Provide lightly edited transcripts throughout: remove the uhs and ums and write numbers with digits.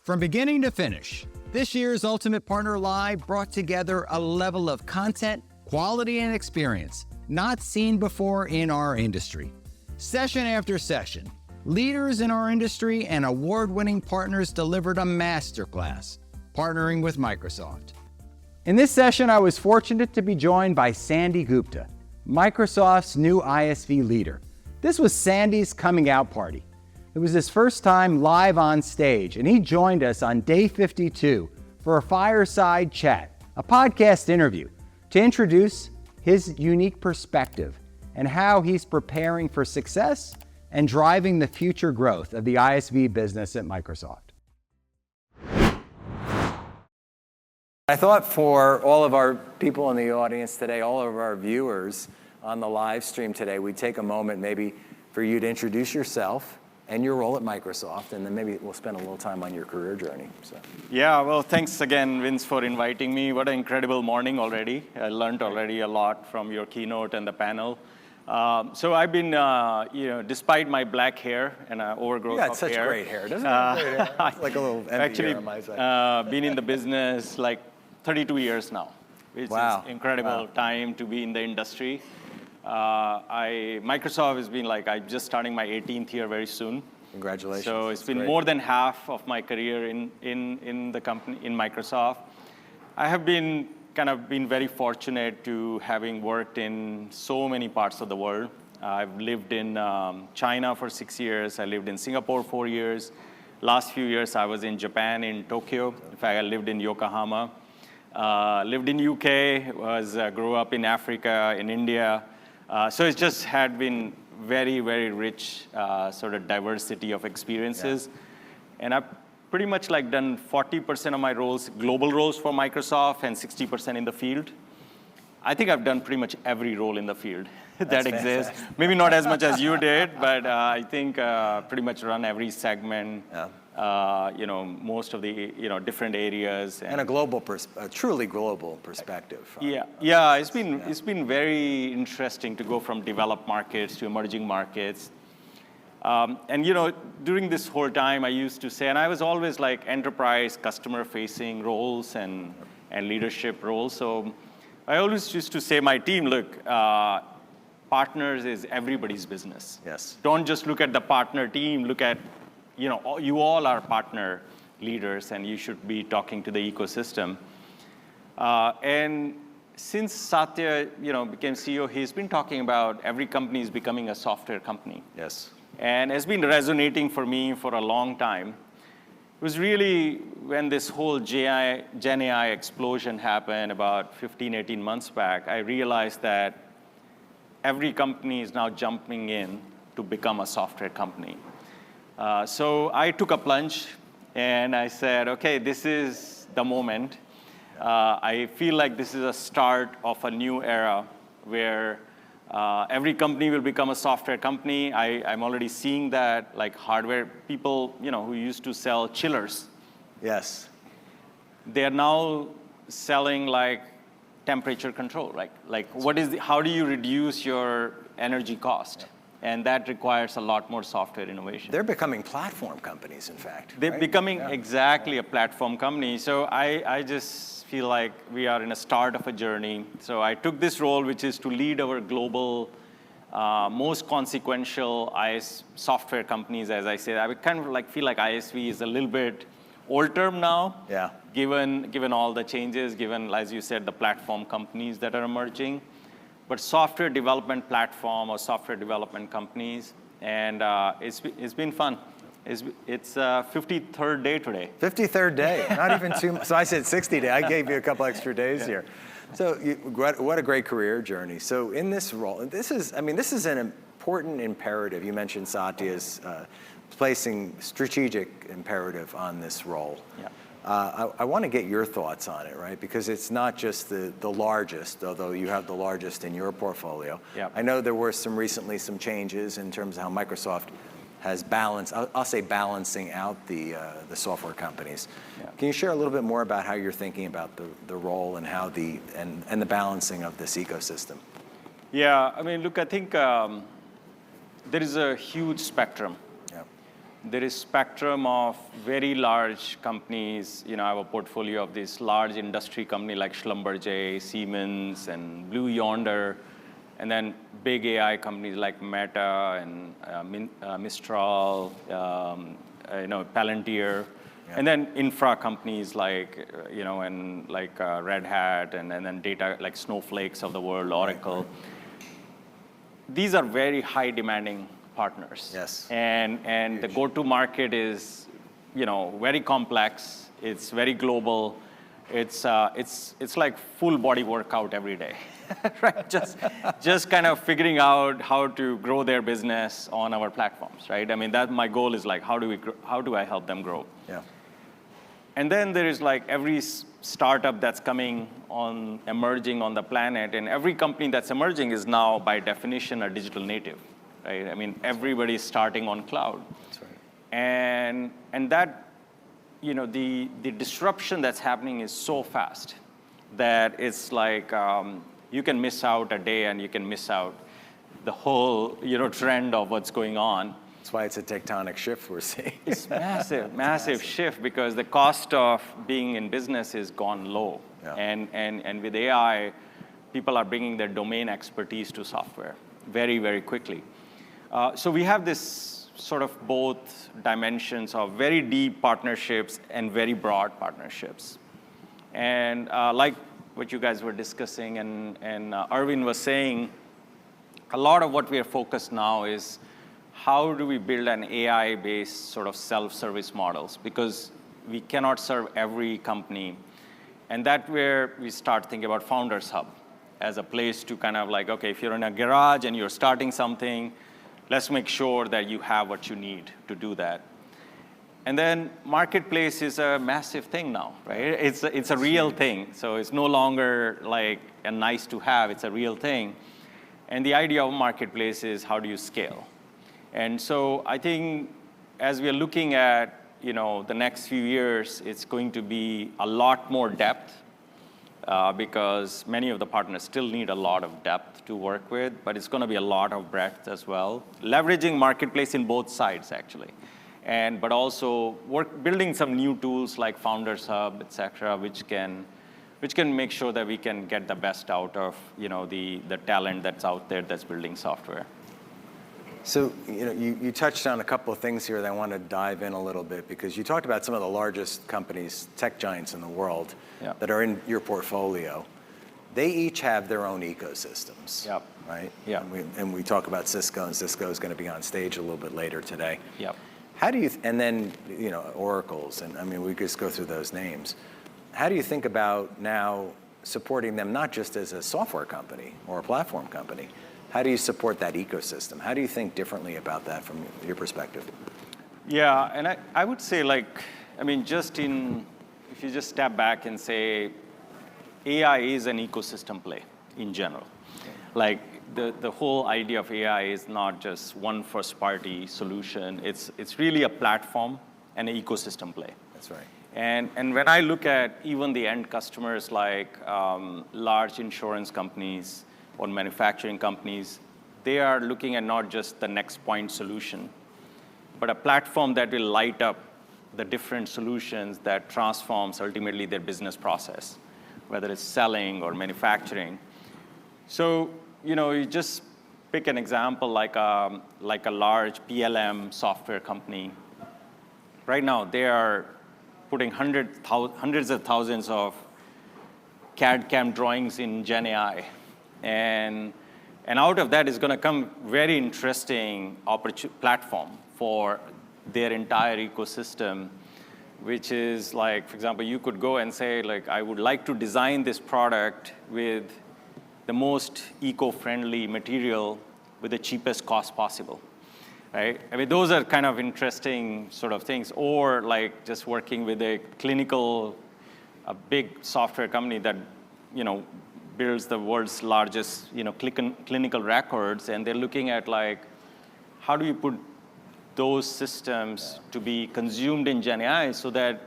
From beginning to finish, this year's Ultimate Partner Live brought together a level of content, quality, and experience not seen before in our industry. Session after session, leaders in our industry and award-winning partners delivered a masterclass, partnering with Microsoft. In this session, I was fortunate to be joined by Sandy Gupta, Microsoft's new ISV leader. This was Sandy's coming out party. It was his first time live on stage, and he joined us on day 52 for a Fireside chat, a podcast interview, to introduce his unique perspective and how he's preparing for success and driving the future growth of the ISV business at Microsoft. I thought for all of our people in the audience today, all of our viewers on the live stream today, we'd take a moment maybe for you to introduce yourself and your role at Microsoft, and then maybe we'll spend a little time on your career journey. So. Yeah, well, thanks again, Vince, for inviting me. What an incredible morning already. I learned already a lot from your keynote and the panel. So I've been, despite my black hair and overgrowth of hair. Yeah, it's such great hair, doesn't it? Great hair. It's like a little envy here on my side. Been in the business like 32 years now, which is incredible time to be in the industry. Microsoft has been I'm just starting my 18th year very soon. Congratulations. So it's been more than half of my career in the company, in Microsoft. I have been very fortunate to having worked in so many parts of the world. I've lived in China for 6 years. I lived in Singapore 4 years. Last few years I was in Japan, in Tokyo. In fact, I lived in Yokohama. Lived in UK, grew up in Africa, in India. So it's just had been very, very rich sort of diversity of experiences. Yeah. And I've pretty much done 40% of my roles, global roles for Microsoft, and 60% in the field. I think I've done pretty much every role in the field that exists. Maybe not as much as you did, but I think pretty much run every segment. Yeah. Most of the different areas, and a truly global perspective. It's been very interesting to go from developed markets to emerging markets. During this whole time, I used to say, and I was always enterprise, customer-facing roles and leadership roles. So I always used to say, my team, look, partners is everybody's business. Yes. Don't just look at the partner team. Look at you all are partner leaders, and you should be talking to the ecosystem. And since Satya, became CEO, he's been talking about every company is becoming a software company. Yes. And it's been resonating for me for a long time. It was really when this whole Gen AI explosion happened about 15, 18 months back, I realized that every company is now jumping in to become a software company. So I took a plunge, and I said, okay, this is the moment. I feel like this is a start of a new era where every company will become a software company. I'm already seeing that, hardware people, who used to sell chillers. Yes. They're now selling temperature control. How do you reduce your energy cost? And that requires a lot more software innovation. They're becoming platform companies, in fact. They're becoming exactly a platform company. So I just feel like we are in a start of a journey. So I took this role, which is to lead our global, most consequential software companies, as I said. I would feel like ISV is a little bit old term now. Yeah. Given all the changes, given, as you said, the platform companies that are emerging. But software development platform or software development companies, and it's been fun. It's 53rd day today. 53rd day, not even 2 months. So I said 60 days. I gave you a couple extra days here. So what a great career journey. So in this role, this is an important imperative. You mentioned Satya's placing strategic imperative on this role. Yeah. I want to get your thoughts on it, right? Because it's not just the largest, although you have the largest in your portfolio. Yeah. I know there were recently some changes in terms of how Microsoft has balanced, I'll say balancing out the software companies. Yeah. Can you share a little bit more about how you're thinking about the role and how the balancing of this ecosystem? Yeah, look, I think there is a huge spectrum. Yeah. there is spectrum of very large companies. I have a portfolio of this large industry company like Schlumberger, Siemens, and Blue Yonder, and then big AI companies like Meta and Mistral, Palantir, and then infra companies like, and like Red Hat, and then data like Snowflakes of the world, Oracle. These are very high demanding partners. Yes. And the go-to-market is, very complex. It's very global. It's like full body workout every day, right? Just kind of figuring out how to grow their business on our platforms, right? I mean, that my goal is like, how do I help them grow? Yeah. And then there is like every startup that's emerging on the planet, and every company that's emerging is now by definition a digital native, right? I mean, everybody's starting on cloud. That's right. And that, the disruption that's happening is so fast that it's like you can miss out a day and you can miss out the whole, trend of what's going on. That's why it's a tectonic shift we're seeing. It's massive shift, because the cost of being in business is gone low. Yeah. And with AI, people are bringing their domain expertise to software very, very quickly. So we have this sort of both dimensions of very deep partnerships and very broad partnerships. And like what you guys were discussing and Arvind was saying, a lot of what we are focused now is how do we build an AI-based sort of self-service models, because we cannot serve every company. And that's where we start thinking about Founders Hub as a place to kind of like, okay, if you're in a garage and you're starting something, let's make sure that you have what you need to do that. And then marketplace is a massive thing now, right? It's a real thing. So it's no longer like a nice to have, it's a real thing. And the idea of marketplace is how do you scale? And so I think as we are looking at, the next few years, it's going to be a lot more depth because many of the partners still need a lot of depth to work with, but it's going to be a lot of breadth as well. Leveraging marketplace in both sides, actually. But also building some new tools like Founders Hub, et cetera, which can make sure that we can get the best out of, the talent that's out there that's building software. So, you touched on a couple of things here that I want to dive in a little bit, because you talked about some of the largest companies, tech giants in the world, that are in your portfolio. They each have their own ecosystems, right? Yeah. And we talk about Cisco, and Cisco is going to be on stage a little bit later today. Yep. How do you, and then, Oracle's, and I mean, we could just go through those names. How do you think about now supporting them, not just as a software company or a platform company? How do you support that ecosystem? How do you think differently about that from your perspective? Yeah, and I would say if you just step back and say, AI is an ecosystem play in general. Okay. Like the whole idea of AI is not just one first party solution. It's really a platform and an ecosystem play. That's right. And when I look at even the end customers like large insurance companies or manufacturing companies, they are looking at not just the next point solution, but a platform that will light up the different solutions that transforms ultimately their business process, whether it's selling or manufacturing. So, you just pick an example like a large PLM software company. Right now, they are putting hundreds of thousands of CAD/CAM drawings in Gen AI. And out of that is going to come very interesting platform for their entire ecosystem, which is like, for example, you could go and say, like, I would like to design this product with the most eco-friendly material with the cheapest cost possible, right? I mean, those are kind of interesting sort of things. Or like just working with a big software company that, builds the world's largest, clinical records, and they're looking at like, how do you put those systems to be consumed in Gen AI so that,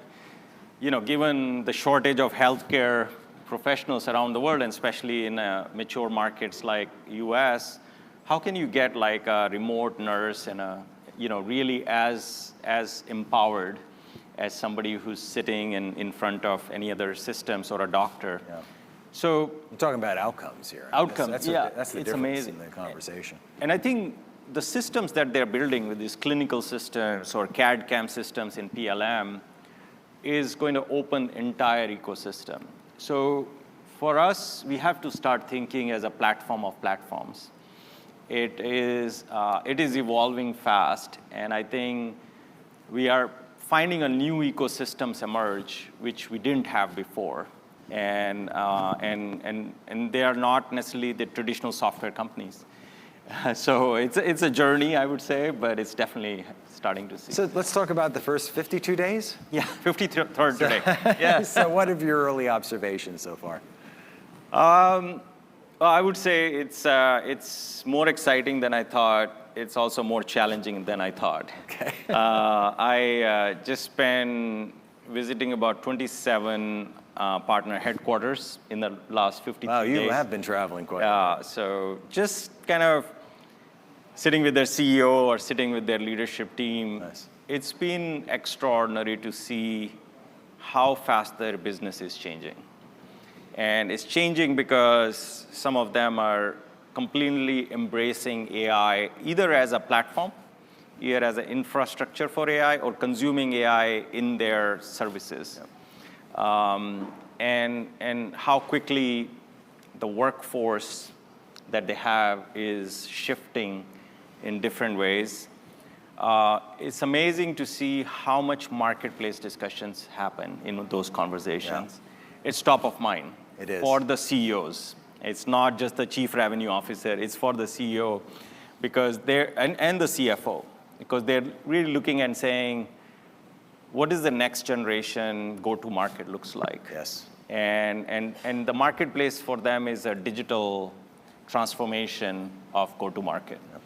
given the shortage of healthcare professionals around the world, and especially in mature markets like US, how can you get like a remote nurse and a really as empowered as somebody who's sitting in front of any other systems or a doctor. Yeah. So we're talking about outcomes here. Outcomes, That's the it's difference amazing. in the conversation. And I think the systems that they're building with these clinical systems or CAD/CAM systems in PLM is going to open entire ecosystem. So for us, we have to start thinking as a platform of platforms. It is evolving fast, and I think we are finding a new ecosystems emerge, which we didn't have before. And they are not necessarily the traditional software companies. So it's a journey, I would say, but it's definitely starting to see. So let's talk about the first 52 days. Yeah, 53rd today. Yeah. So what are your early observations so far? Well, I would say it's more exciting than I thought. It's also more challenging than I thought. Okay. I just spent visiting about 27 partner headquarters in the last 53 days. Wow, you have been traveling quite a bit. So just kind of sitting with their CEO or sitting with their leadership team. Nice. It's been extraordinary to see how fast their business is changing. And it's changing because some of them are completely embracing AI, either as a platform, either as an infrastructure for AI, or consuming AI in their services. Yep. And how quickly the workforce that they have is shifting in different ways. It's amazing to see how much marketplace discussions happen in those conversations. Yeah. It's top of mind. It is. For the CEOs. It's not just the chief revenue officer, it's for the CEO because and the CFO, because they're really looking and saying, what is the next generation go-to-market looks like? Yes. And the marketplace for them is a digital transformation of go-to-market. Yep.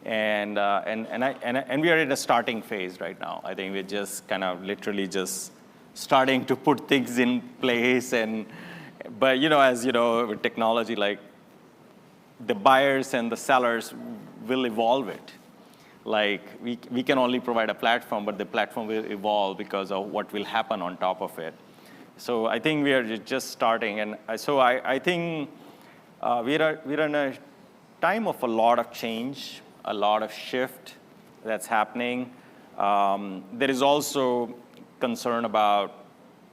And we are in a starting phase right now. I think we're just kind of literally just starting to put things in place but as you know, with technology, like the buyers and the sellers will evolve it. Like we can only provide a platform, but the platform will evolve because of what will happen on top of it. So I think we are just starting, and so I think we're in a time of a lot of change, a lot of shift that's happening. There is also concern about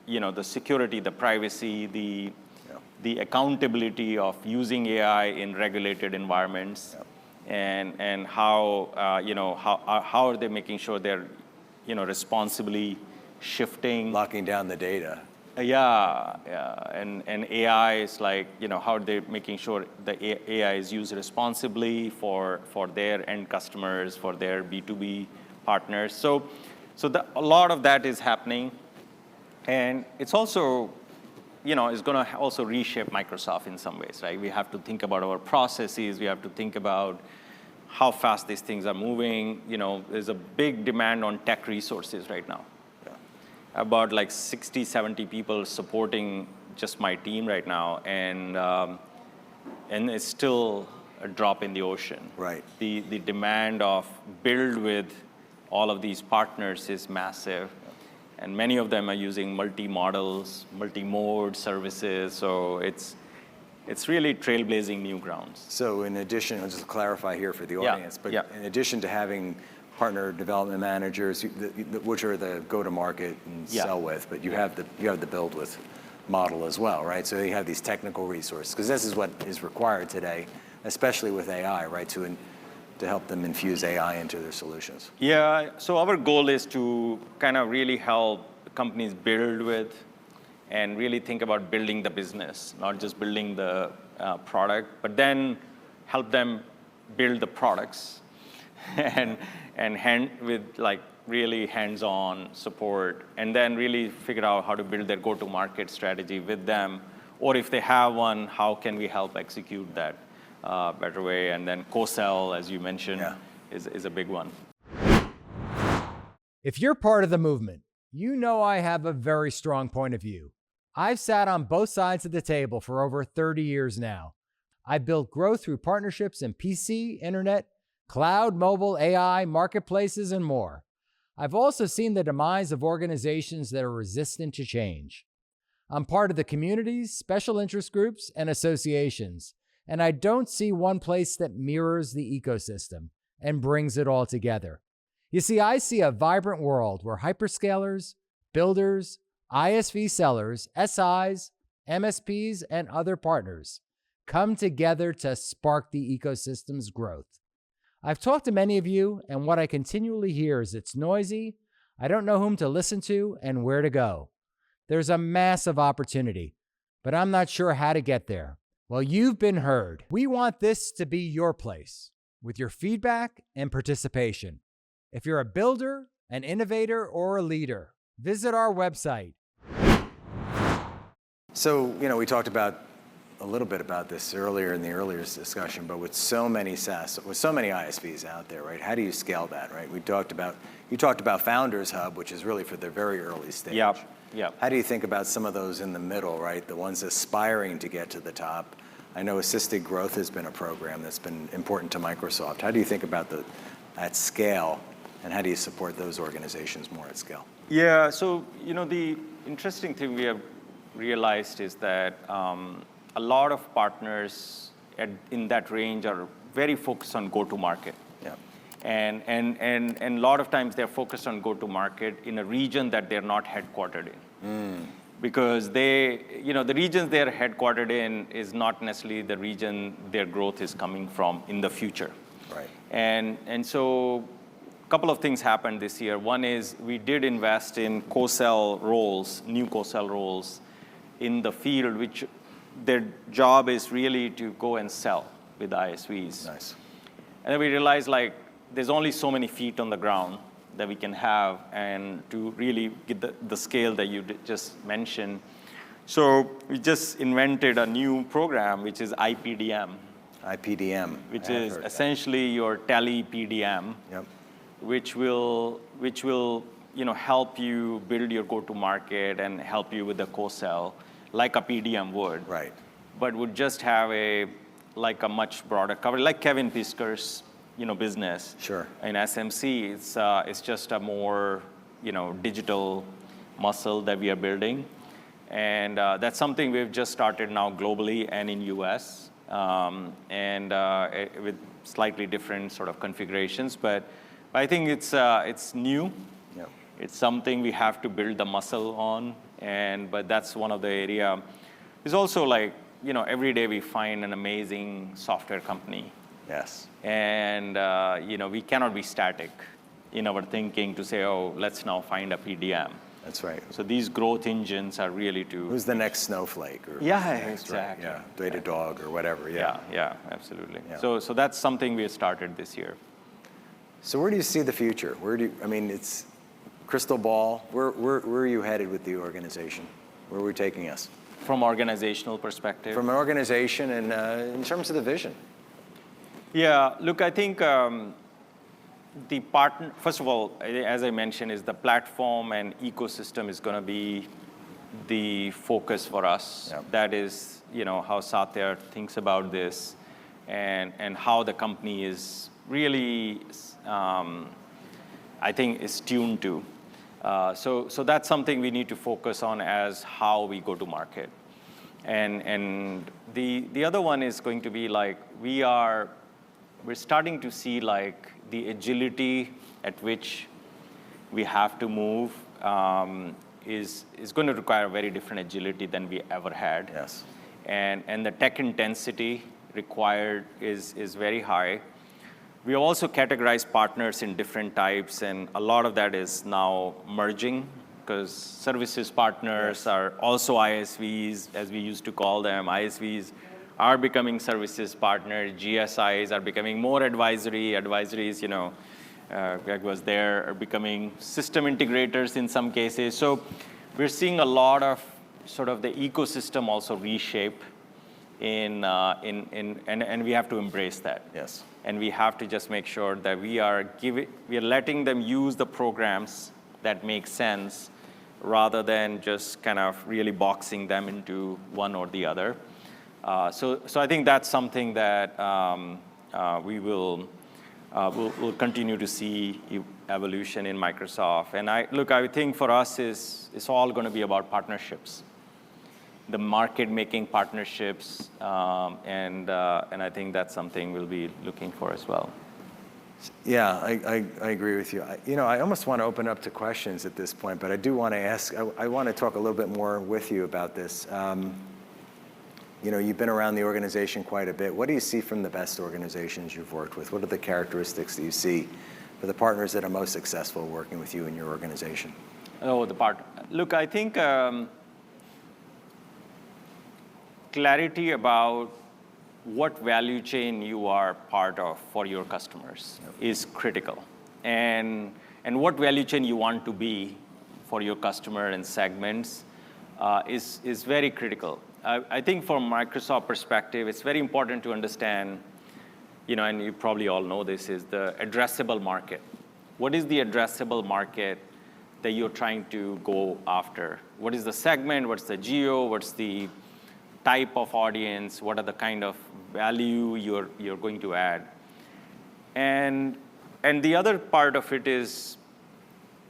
the security, the privacy, the accountability of using AI in regulated environments, and how how are they making sure they're responsibly shifting, locking down the data. And AI is like how are they making sure the AI is used responsibly for their end customers, for their B2B partners. So a lot of that is happening. And it's also, it's going to also reshape Microsoft in some ways, right? We have to think about our processes. We have to think about how fast these things are moving. There's a big demand on tech resources right now. Yeah. About like 60, 70 people supporting just my team right now. And it's still a drop in the ocean. Right. The demand of build with all of these partners is massive. And many of them are using multi-models, multi-mode services. So it's really trailblazing new grounds. So in addition, I'll just clarify here for the audience, but in addition to having partner development managers, which are the go-to-market and sell with, but you have the build with model as well, right? So you have these technical resources, because this is what is required today, especially with AI, right? To help them infuse AI into their solutions. Yeah, so our goal is to kind of really help companies build with and really think about building the business, not just building the product, but then help them build the products and with like really hands-on support, and then really figure out how to build their go-to-market strategy with them, or if they have one, how can we help execute that better way, and then co-sell, as you mentioned, is a big one. If you're part of the movement, you know I have a very strong point of view. I've sat on both sides of the table for over 30 years now. I built growth through partnerships in PC, internet, cloud, mobile, AI, marketplaces, and more. I've also seen the demise of organizations that are resistant to change. I'm part of the communities, special interest groups, and associations, and I don't see one place that mirrors the ecosystem and brings it all together. You see, I see a vibrant world where hyperscalers, builders, ISV sellers, SIs, MSPs, and other partners come together to spark the ecosystem's growth. I've talked to many of you, and what I continually hear is it's noisy, I don't know whom to listen to, and where to go. There's a massive opportunity, but I'm not sure how to get there. Well, you've been heard. We want this to be your place with your feedback and participation. If you're a builder, an innovator, or a leader, visit our website. So, we talked about a little bit about this earlier in the earlier discussion, but with so many SaaS, with so many ISVs out there, right? How do you scale that, right? You talked about Founders Hub, which is really for the very early stage. Yep. How do you think about some of those in the middle, right? The ones aspiring to get to the top. I know assisted growth has been a program that's been important to Microsoft. How do you think about at scale, and how do you support those organizations more at scale? Yeah, so the interesting thing we have realized is that a lot of partners in that range are very focused on go-to-market. Yeah. And a lot of times they're focused on go-to-market in a region that they're not headquartered in. Because the regions they're headquartered in is not necessarily the region their growth is coming from in the future. Right. And so a couple of things happened this year. One is we did invest in co-sell roles, new co-sell roles in the field, which their job is really to go and sell with ISVs. Nice. And then we realized there's only so many feet on the ground that we can have and to really get the scale that you just mentioned. So we just invented a new program, which is IPDM. IPDM. Which is essentially your tele PDM. Yep. Which will help you build your go-to-market and help you with the co-sell like a PDM would. Right. But would just have a much broader coverage, like Kevin Pisker's business. Sure. In SMC, it's just a more digital muscle that we are building, and that's something we've just started now globally and in US, with slightly different sort of configurations. But I think it's new. Yep. It's something we have to build the muscle on, but that's one of the area. It's also every day we find an amazing software company. Yes. And we cannot be static in our thinking to say, oh, let's now find a PDM. That's right. So these growth engines are really to... Who's the next Snowflake? Exactly. Yeah, Datadog or whatever, Yeah, absolutely. Yeah. So that's something we have started this year. So where do you see the future? It's crystal ball. Where are you headed with the organization? Where are we taking us? From organizational perspective? From an organization and in terms of the vision. Yeah, look, I think the partner, first of all, as I mentioned, is the platform and ecosystem is going to be the focus for us. Yep. That is, how Satya thinks about this and how the company is really, I think, is tuned to. So that's something we need to focus on as how we go to market. And the other one is going to be we're starting to see the agility at which we have to move is going to require a very different agility than we ever had. Yes. And the tech intensity required is very high. We have also categorized partners in different types, and a lot of that is now merging because services partners are also ISVs, as we used to call them. ISVs are becoming services partners. GSIs are becoming more advisory. Advisories, Greg was there, are becoming system integrators in some cases. So we're seeing a lot of sort of the ecosystem also reshape and we have to embrace that. Yes. And we have to just make sure that we are letting them use the programs that make sense rather than just kind of really boxing them into one or the other. So I think that's something that we will we'll continue to see evolution in Microsoft. And I think for us it's all going to be about partnerships, the market-making partnerships, and I think that's something we'll be looking for as well. Yeah, I agree with you. I almost want to open up to questions at this point, but I do want to ask, I want to talk a little bit more with you about this. You've been around the organization quite a bit. What do you see from the best organizations you've worked with? What are the characteristics that you see for the partners that are most successful working with you in your organization? Oh, look, I think clarity about what value chain you are part of for your customers is critical. And what value chain you want to be for your customer and segments is very critical. I think from Microsoft perspective, it's very important to understand, and you probably all know this, is the addressable market. What is the addressable market that you're trying to go after? What is the segment? What's the geo? What's the type of audience? What are the kind of value you're going to add? And the other part of it is,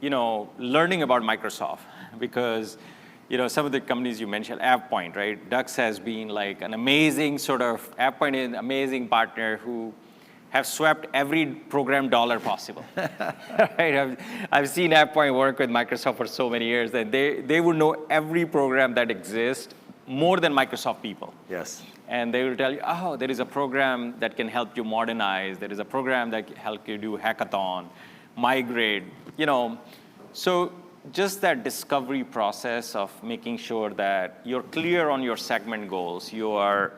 learning about Microsoft, because some of the companies you mentioned, AvePoint, right? Dux has been like an amazing AvePoint is an amazing partner who have swept every program dollar possible. Right? I've seen AvePoint work with Microsoft for so many years that they would know every program that exists more than Microsoft people. Yes. And they will tell you, oh, there is a program that can help you modernize. There is a program that can help you do hackathon, migrate, So just that discovery process of making sure that you're clear on your segment goals, you're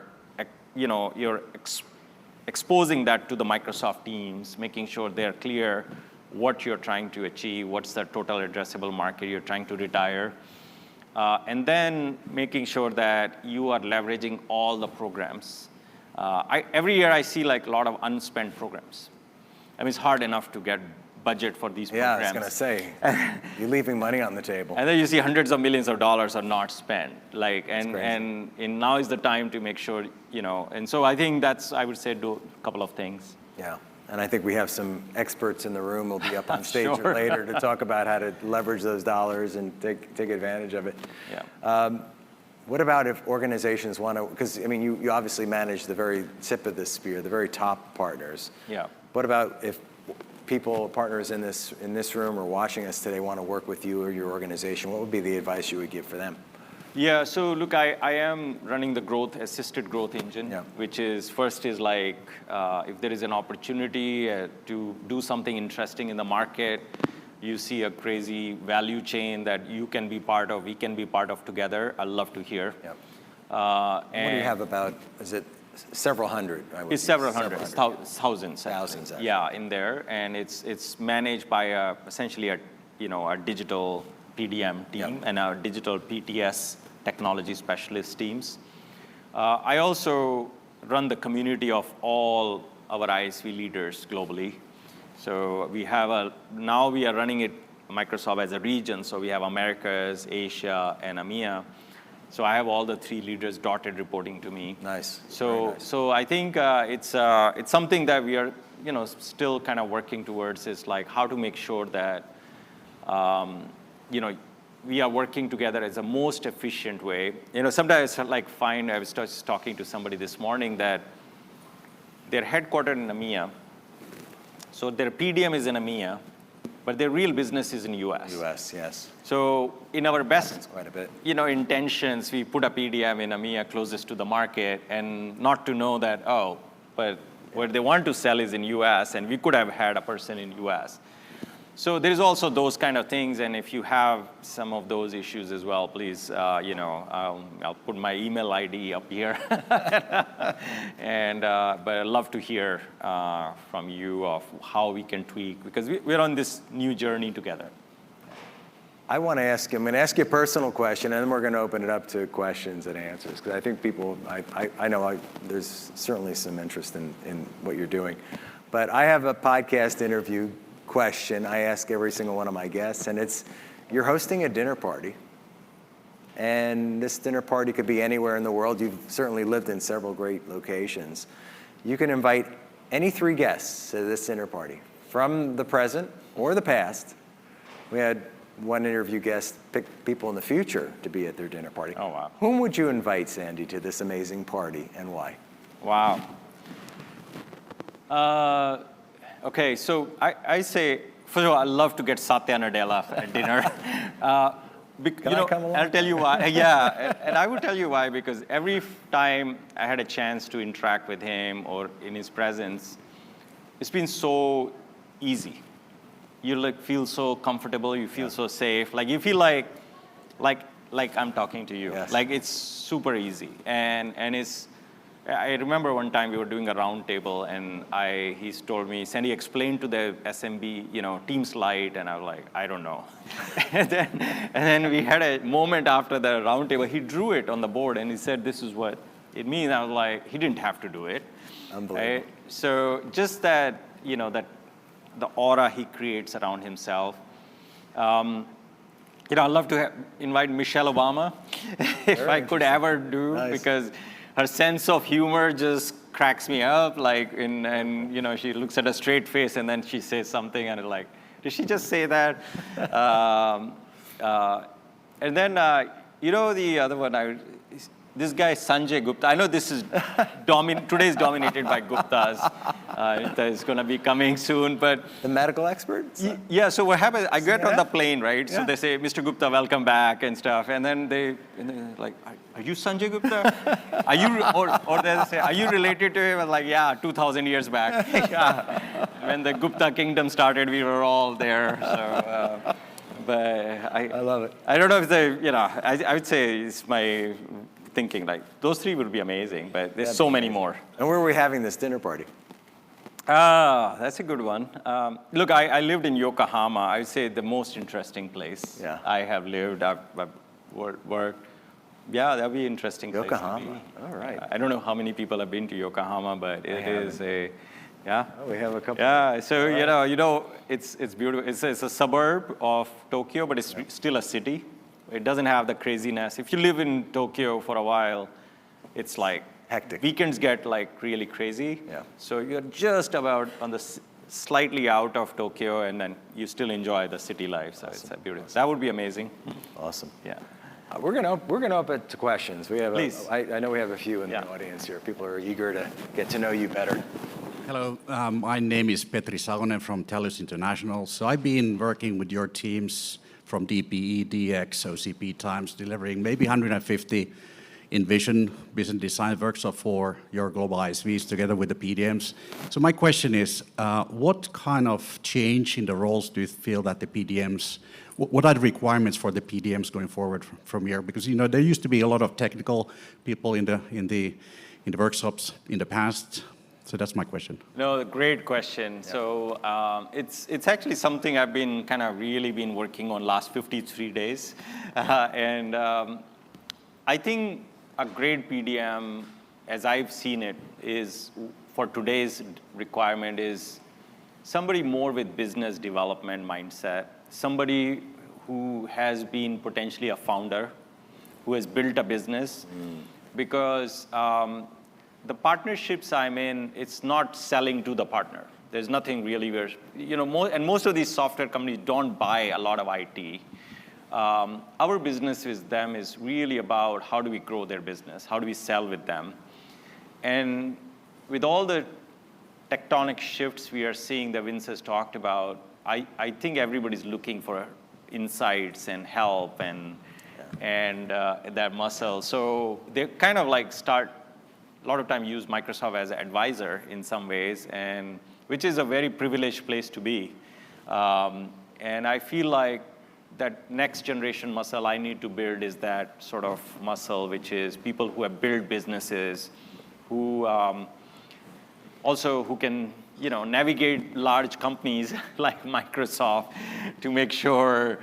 exposing that to the Microsoft teams, making sure they're clear what you're trying to achieve, what's the total addressable market you're trying to retire. And then making sure that you are leveraging all the programs. Every year I see like a lot of unspent programs. I mean, it's hard enough to get budget for these programs. Yeah, I was going to say, you're leaving money on the table. And then you see hundreds of millions of dollars are not spent. And now is the time to make sure, And so I think I would say, do a couple of things. Yeah. And I think we have some experts in the room who'll be up on stage later to talk about how to leverage those dollars and take advantage of it. Yeah. What about if organizations want to, because you obviously manage the very tip of the spear, the very top partners. Yeah. What about if partners in this room or watching us today want to work with you or your organization? What would be the advice you would give for them? Yeah, so look, I am running the assisted growth engine, which is first is like, if there is an opportunity to do something interesting in the market, you see a crazy value chain that you can be part of, we can be part of together, I'd love to hear. Yep. What do you have about, is it several hundred? It's several hundred, thousands. Thousands, actually. Yeah, in there, and it's managed by essentially a digital PDM team and our digital PTS technology specialist teams. I also run the community of all our ISV leaders globally. So now we are running it Microsoft as a region. So we have Americas, Asia, and EMEA. So I have all the 3 leaders dotted reporting to me. Nice. So I think it's something that we are still kind of working towards, is like how to make sure that we are working together as the most efficient way. Sometimes I was just talking to somebody this morning that they're headquartered in EMEA. So their PDM is in EMEA, but their real business is in US. US, yes. So in our best, that's quite a bit. Intentions, we put a PDM in EMEA closest to the market, and not to know that, but what they want to sell is in US, and we could have had a person in US. So there's also those kind of things, and if you have some of those issues as well, please, I'll put my email ID up here. But I'd love to hear from you of how we can tweak, because we're on this new journey together. I'm going to ask you a personal question, and then we're going to open it up to questions and answers, because I think people, I know there's certainly some interest in what you're doing. But I have a podcast interview question I ask every single one of my guests, and it's, you're hosting a dinner party, and this dinner party could be anywhere in the world. You've certainly lived in several great locations. You can invite any three guests at this dinner party, from the present or the past. We had one interview guest pick people in the future to be at their dinner party. Oh, wow. Whom would you invite, Sandy, to this amazing party, and why? Wow. Okay, so I say, first of all, I love to get Satya Nadella at dinner. Can I come along? I'll tell you why. Yeah, and I will tell you why, because every time I had a chance to interact with him or in his presence, it's been so easy. You feel so comfortable, you feel so safe. Like you feel like I'm talking to you. Yes. Like it's super easy. And it's, I remember one time we were doing a round table and he's told me, Sandy, explain to the SMB, team slide, and I was like, I don't know. and then we had a moment after the round table, he drew it on the board and he said, this is what it means. I was like, he didn't have to do it. Unbelievable. Right? So just that, that the aura he creates around himself. I'd love to invite Michelle Obama if I could ever do, Nice. Because her sense of humor just cracks me up. And she looks at a straight face and then she says something and it's like, did she just say that? And then, the other one, this guy, Sanjay Gupta. I know this is today is dominated by Guptas. It's going to be coming soon, but The medical expert? yeah. So what happens? I get on Yeah. the plane, right? So Yeah. they say, "Mr. Gupta, welcome back," and stuff. And then they're like, "Are you Sanjay Gupta? Are you?" Or they say, "Are you related to him?" I'm like, "Yeah, 2,000 years back." Yeah. When the Gupta kingdom started, we were all there. So, but I love it. I don't know if I would say it's my thinking, like, those three would be amazing, but there's so many more. And where are we having this dinner party? That's a good one. Look, I lived in Yokohama. I would say the most interesting place I have lived, I've worked. Yeah, that would be an interesting place to Yokohama. be. All right. I don't know how many people have been to Yokohama, but it is Oh, we have a couple. Yeah, so it's beautiful. It's a suburb of Tokyo, but it's still a city. It doesn't have the craziness. If you live in Tokyo for a while, it's like Hectic. Weekends get like really crazy. Yeah. So you're just about on the slightly out of Tokyo, and then you still enjoy the city life. So it's beautiful. That would be amazing. Awesome. Yeah. We're gonna open it to questions. We have Please. I know we have a few in the audience here. People are eager to get to know you better. Hello, my name is Petri Salonen from TELUS International. So I've been working with your teams from DPE, DX, OCP times, delivering maybe 150 in vision, business design workshop for your global ISVs together with the PDMs. So my question is, what kind of change in the roles do you feel that the PDMs, what are the requirements for the PDMs going forward from here? Because there used to be a lot of technical people in the workshops in the past. So that's my question. No, great question. Yeah. So it's actually something I've been kind of really been working on last 53 days. And I think a great PDM, as I've seen it, is for today's requirement is somebody more with business development mindset, somebody who has been potentially a founder, who has built a business, because the partnerships I'm in, it's not selling to the partner. There's nothing really where, and most of these software companies don't buy a lot of IT. Our business with them is really about how do we grow their business? How do we sell with them? And with all the tectonic shifts we are seeing that Vince has talked about, I think everybody's looking for insights and help and that muscle. So they kind of like a lot of time use Microsoft as an advisor in some ways, and which is a very privileged place to be. And I feel like that next generation muscle I need to build is that sort of muscle, which is people who have built businesses, who who can navigate large companies like Microsoft to make sure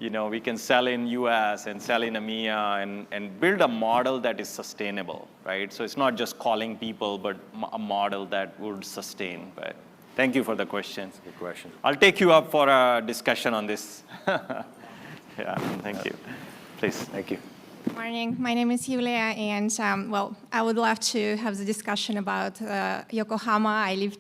we can sell in US and sell in EMEA and build a model that is sustainable, right? So it's not just calling people, but a model that would sustain. But thank you for the question. That's a good question. I'll take you up for a discussion on this. Yeah, thank you. Please. Thank you. Good morning. My name is Julia, and well, I would love to have the discussion about Yokohama. I live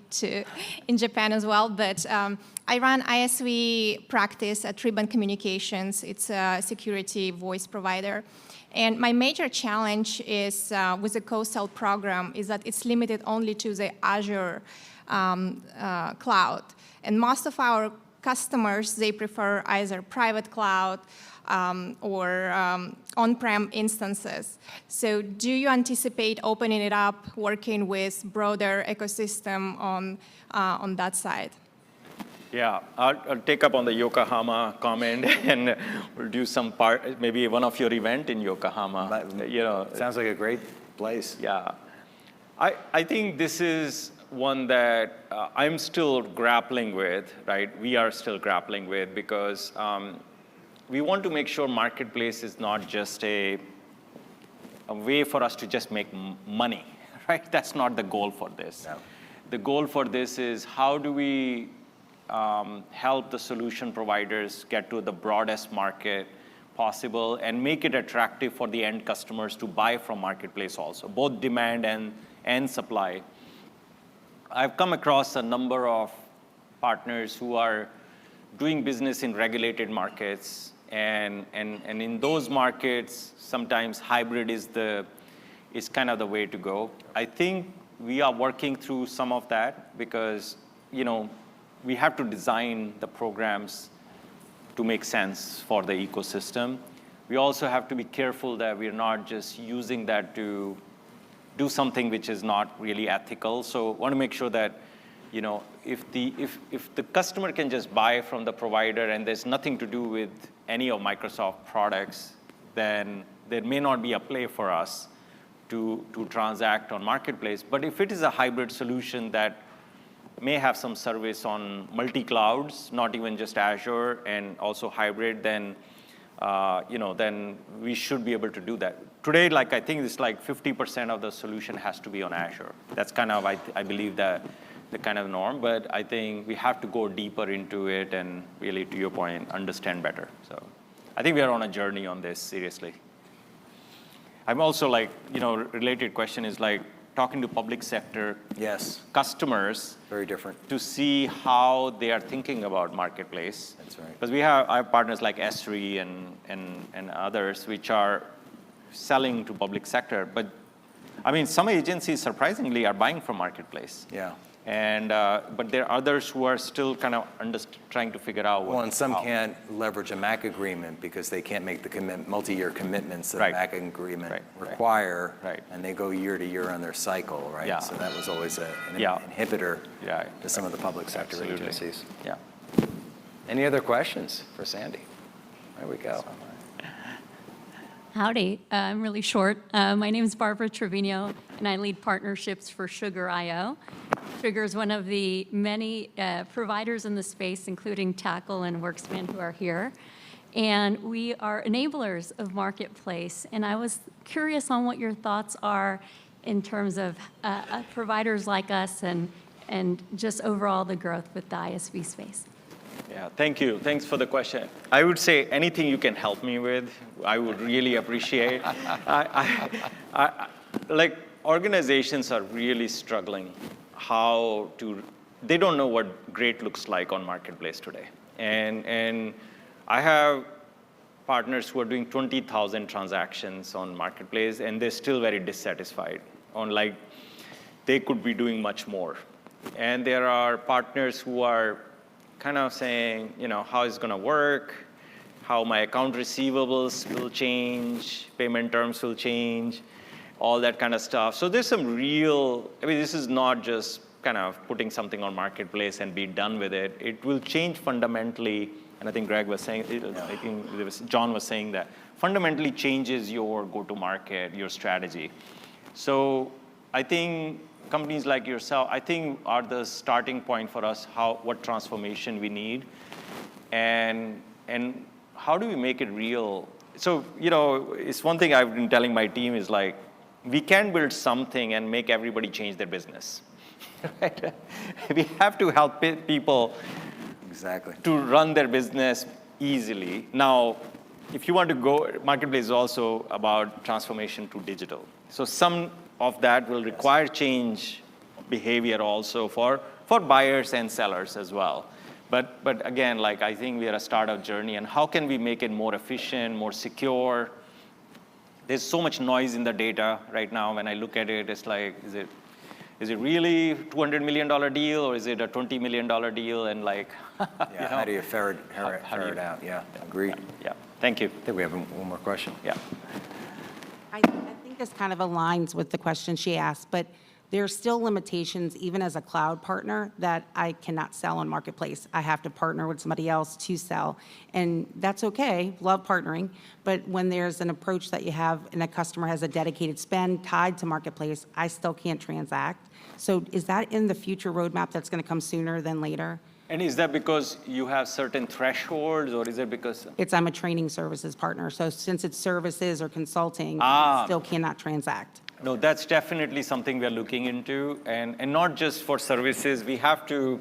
in Japan as well, but I run ISV practice at Ribbon Communications. It's a security voice provider. And my major challenge is with the co-sell program is that it's limited only to the Azure cloud. And most of our customers, they prefer either private cloud or on-prem instances. So do you anticipate opening it up, working with broader ecosystem on that side? Yeah, I'll take up on the Yokohama comment, and we'll do some part, maybe one of your event in Yokohama. Sounds like a great place. Yeah, I think this is one that I'm still grappling with, right? We are still grappling with, because we want to make sure marketplace is not just a way for us to just make money, right? That's not the goal for this. No. The goal for this is how do we help the solution providers get to the broadest market possible and make it attractive for the end customers to buy from marketplace also, both demand and supply. I've come across a number of partners who are doing business in regulated markets, and in those markets, sometimes hybrid is kind of the way to go. I think we are working through some of that because, we have to design the programs to make sense for the ecosystem. We also have to be careful that we're not just using that to do something which is not really ethical. So want to make sure that, if the customer can just buy from the provider and there's nothing to do with any of Microsoft products, then there may not be a play for us to transact on marketplace. But if it is a hybrid solution that may have some service on multi-clouds, not even just Azure, and also hybrid, then then we should be able to do that. Today, I think it's 50% of the solution has to be on Azure. That's kind of, I believe, the kind of norm. But I think we have to go deeper into it and really, to your point, understand better. So I think we are on a journey on this, seriously. I'm also related question is talking to public sector customers. Very different. To see how they are thinking about marketplace. That's right. Because I have partners like Esri and others which are selling to public sector. But some agencies surprisingly are buying from marketplace. Yeah. And but there are others who are still kind of trying to figure out what. Well, and some can't leverage a MAC agreement because they can't make the multi-year commitments that a MAC agreement require, and they go year to year on their cycle, right? Yeah. So that was always an inhibitor to some of the public sector Absolutely. agencies. Yeah. Any other questions for Sandy? There we go. Howdy, I'm really short. My name is Barbara Trevino, and I lead partnerships for Sugar.io. Sugar is one of the many providers in the space, including Tackle and Workspan, who are here. And we are enablers of Marketplace. And I was curious on what your thoughts are in terms of providers like us and just overall the growth with the ISV space. Yeah, thank you. Thanks for the question. I would say anything you can help me with, I would really appreciate. Organizations are really struggling they don't know what great looks like on Marketplace today. And I have partners who are doing 20,000 transactions on Marketplace, and they're still very dissatisfied they could be doing much more. And there are partners who are kind of saying, how it's going to work, how my account receivables will change, payment terms will change, all that kind of stuff. So there's some real, this is not just kind of putting something on Marketplace and be done with it. It will change fundamentally, and I think Greg was saying, I think John was saying that, fundamentally changes your go-to-market, your strategy. So I think companies like yourself, I think, are the starting point for us, what transformation we need, and how do we make it real? So, it's one thing I've been telling my team is we can build something and make everybody change their business. Right? We have to help people exactly to run their business easily. Now, if you want to go, marketplace is also about transformation to digital. So some of that will require change behavior also for buyers and sellers as well. But again, like I think we are a startup journey, and how can we make it more efficient, more secure? There's so much noise in the data right now. When I look at it, it's like, is it really $200 million deal, or is it a $20 million deal? And like, yeah, how do you ferret it out? Yeah, agreed. Yeah, thank you. I think we have one more question. Yeah. I think this kind of aligns with the question she asked, but there are still limitations, even as a cloud partner, that I cannot sell on Marketplace. I have to partner with somebody else to sell. And that's okay, love partnering, but when there's an approach that you have and a customer has a dedicated spend tied to Marketplace, I still can't transact. So is that in the future roadmap that's going to come sooner than later? And is that because you have certain thresholds, or is it because? I'm a training services partner, so since it's services or consulting, I still cannot transact. No, that's definitely something we are looking into, and not just for services. We have to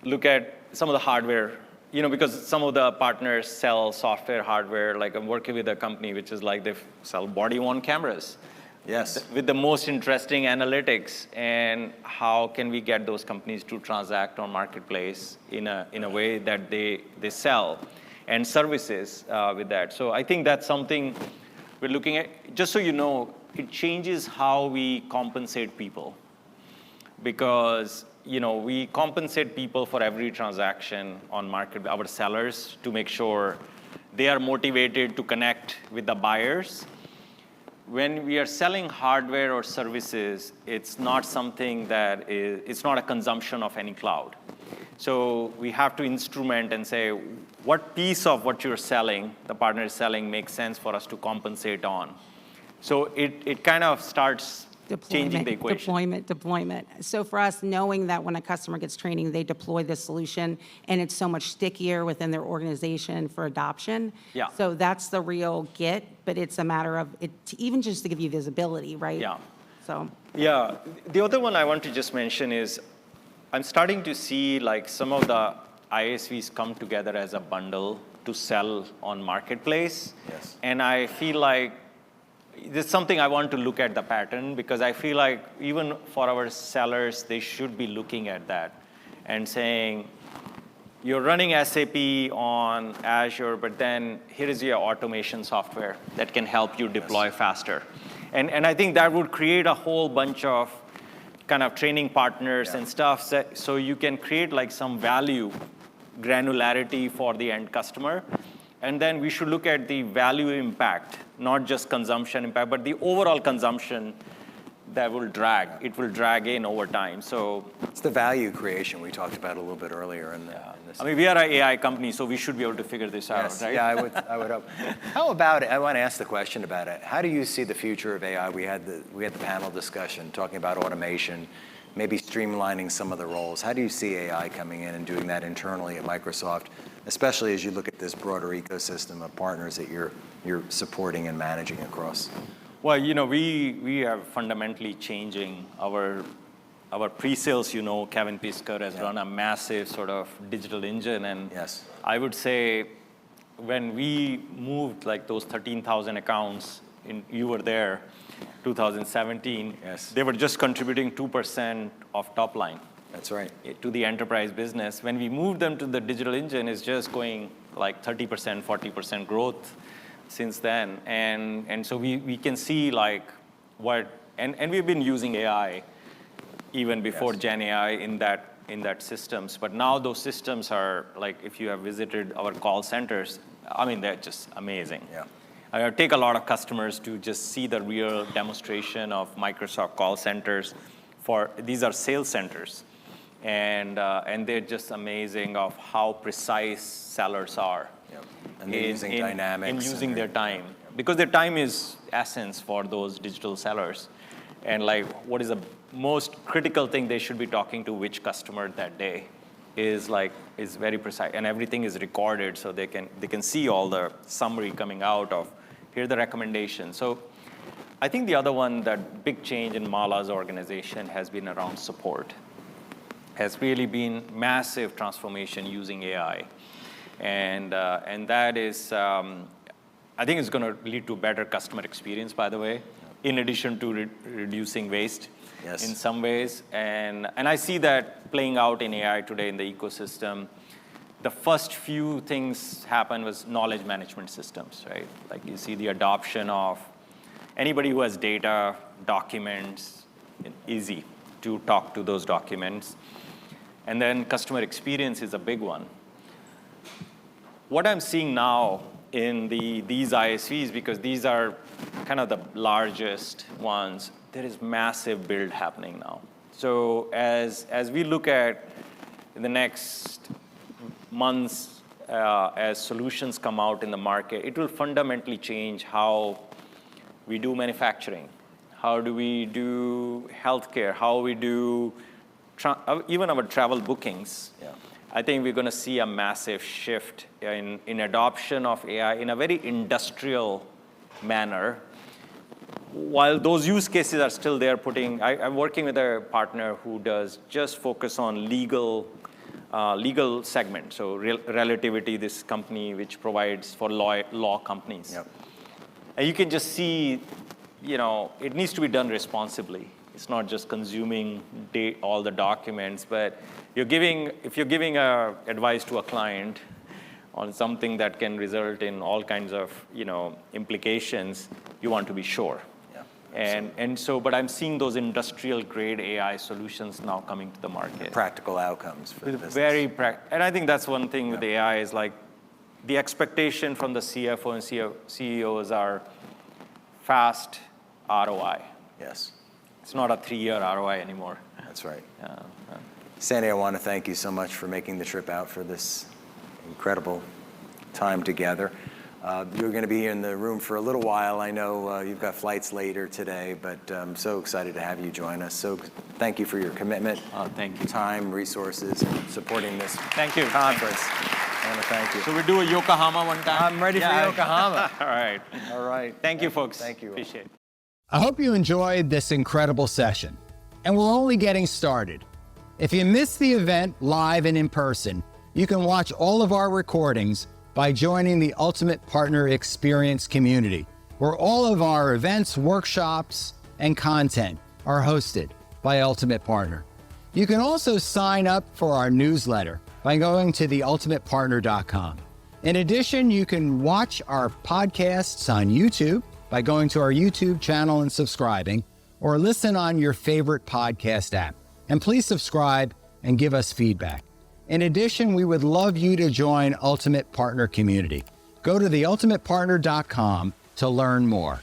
look at some of the hardware, because some of the partners sell software, hardware. Like I'm working with a company which is like they sell body-worn cameras. Yes. With the most interesting analytics, and how can we get those companies to transact on Marketplace in a way that they sell, and services with that. So I think that's something we're looking at. Just so you know, it changes how we compensate people, because we compensate people for every transaction on market, our sellers, to make sure they are motivated to connect with the buyers. When we are selling hardware or services, it's not something it's not a consumption of any cloud. So we have to instrument and say, what piece of what you're selling, the partner is selling, makes sense for us to compensate on. So it kind of starts changing the equation. Deployment. So for us, knowing that when a customer gets training, they deploy this solution, and it's so much stickier within their organization for adoption. Yeah. So that's the real get, but it's a matter of it, even just to give you visibility, right? Yeah. So. Yeah. The other one I want to just mention is I'm starting to see like some of the ISVs come together as a bundle to sell on Marketplace. Yes. And I feel like there's something I want to look at the pattern, because I feel like even for our sellers, they should be looking at that and saying, you're running SAP on Azure, but then here is your automation software that can help you deploy faster. And I think that would create a whole bunch of kind of training partners and stuff, so you can create like some value granularity for the end customer. And then we should look at the value impact, not just consumption impact, but the overall consumption that will drag. It will drag in over time. So it's the value creation we talked about a little bit earlier in this. I mean, we are an AI company, so we should be able to figure this out, right? Yeah, I would hope. How about it? I want to ask the question about it. How do you see the future of AI? We had the panel discussion talking about automation, maybe streamlining some of the roles. How do you see AI coming in and doing that internally at Microsoft, especially as you look at this broader ecosystem of partners that you're supporting and managing across? Well, we are fundamentally changing our pre-sales. Kevin Piskor has run a massive sort of digital engine, and yes. I would say when we moved like those 13,000 accounts, you were there, 2017. Yes. They were just contributing 2% of top line. That's right. To the enterprise business. When we moved them to the digital engine, it's just going like 30%, 40% growth since then. And so we can see like and we've been using AI even before Gen AI in that systems. But now those systems are like, if you have visited our call centers, I mean, they're just amazing. Yeah. I take a lot of customers to just see the real demonstration of Microsoft call centers. These are sales centers. And they're just amazing of how precise sellers are. Yep. And they're using dynamics. In using their time. Because their time is essence for those digital sellers. And like, what is the most critical thing they should be talking to which customer that day is very precise. And everything is recorded, so they can see all the summary coming out of, here are the recommendations. So I think the other one, that big change in Mala's organization has been around support. Has really been massive transformation using AI. And that is, I think it's going to lead to better customer experience, by the way, in addition to reducing waste in some ways. And I see that playing out in AI today in the ecosystem. The first few things happen was knowledge management systems, right? Like you see the adoption of anybody who has data, documents, easy to talk to those documents. And then customer experience is a big one. What I'm seeing now in these ISVs, because these are kind of the largest ones, there is massive build happening now. So as we look at in the next months, as solutions come out in the market, it will fundamentally change how we do manufacturing, how do we do healthcare, how we do even our travel bookings. Yeah. I think we're going to see a massive shift in adoption of AI in a very industrial manner. While those use cases are still there, I'm working with a partner who does just focus on legal segment. So Relativity, this company which provides for law companies. Yep. And you can just see, it needs to be done responsibly. It's not just consuming all the documents, but if you're giving advice to a client on something that can result in all kinds of, implications, you want to be sure. Yeah. But I'm seeing those industrial grade AI solutions now coming to the market. Practical outcomes for the business. And I think that's one thing with AI is like the expectation from the CFO and CEOs are fast ROI. Yes. It's not a 3-year ROI anymore. That's right. Sandy, I want to thank you so much for making the trip out for this incredible time together. You're going to be in the room for a little while. I know you've got flights later today, but I'm so excited to have you join us. So thank you for your commitment, thank you. Time, resources, and supporting this Thank you. conference. I want to thank you. So we do a Yokohama one time? I'm ready for Yokohama. All right. All right. Thank you, folks. Thank you. Appreciate it. I hope you enjoyed this incredible session, and we're only getting started. If you missed the event live and in person, you can watch all of our recordings by joining the Ultimate Partner Experience community, where all of our events, workshops, and content are hosted by Ultimate Partner. You can also sign up for our newsletter by going to theultimatepartner.com. In addition, you can watch our podcasts on YouTube by going to our YouTube channel and subscribing, or listen on your favorite podcast app. And please subscribe and give us feedback. In addition, we would love you to join Ultimate Partner Community. Go to theultimatepartner.com to learn more.